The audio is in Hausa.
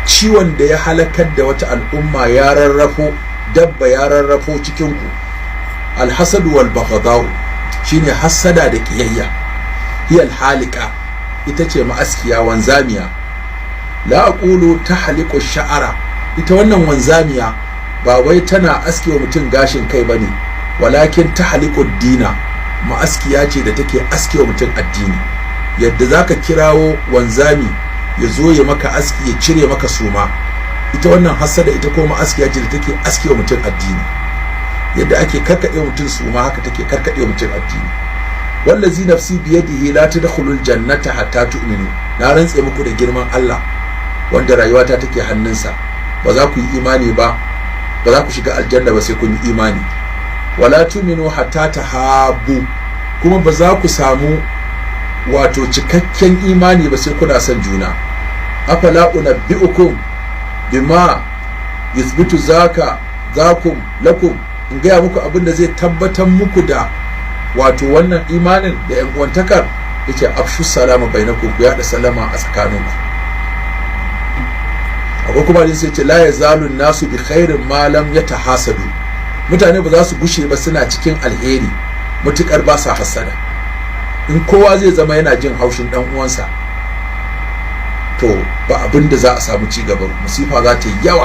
ciwon da ya halakar da wata al'umma ya rarrafo, dabba ya rarrafo cikin ku. Alhasadu wal baghdau shine hasada da kiyayya. Hiyal halika ita ce ma'askiya, wanzamiya. La aqulu tahliqu sha'ara, ita wannan wanzamiya ba wai tana askewa mutum gashin kai bane, walakin tahliqu dina, ma'askiya ce da take askewa mutum addini. Yadda zaka kirawo wanzami ya zo ya maka aski ya cire maka suma, ita wannan hasada ita ko ma'askiya ce da take askewa mutum addini. Yadda ake karkade mutum suma haka take karkade mutum addini. Wallazi nafsi biyadihi la tadkhulul jannata hatta tu'minu, na rantse muku da girman Allah wanda rayuwata take hannunsa, ba za ku yi imani ba, ba za ku shiga aljanna ba sai kun yi imani. Wala tu'minu hatta tahabbu, kuma ba za ku samu wato cikakken imani ba sai kuna son juna. Afala unabbi'ukum bima yuthbitu zakum lakum, in gaya muku abin da zai tabbatar muku da wato wannan imanin da yan uwantakar. Yace afshu salama bainakum, ku yada salama a tsakaninku. Akwai kuma din sai ce la yazalu nasu bi khairin ma lam yatahasadu, mutane ba za su gushe ba suna cikin alheri mutukar ba sa hasada. In kowa zai zama yana jin haushin dan uwansa, to ba abin da za a samu ci gaba, musifa za ta yi yawa.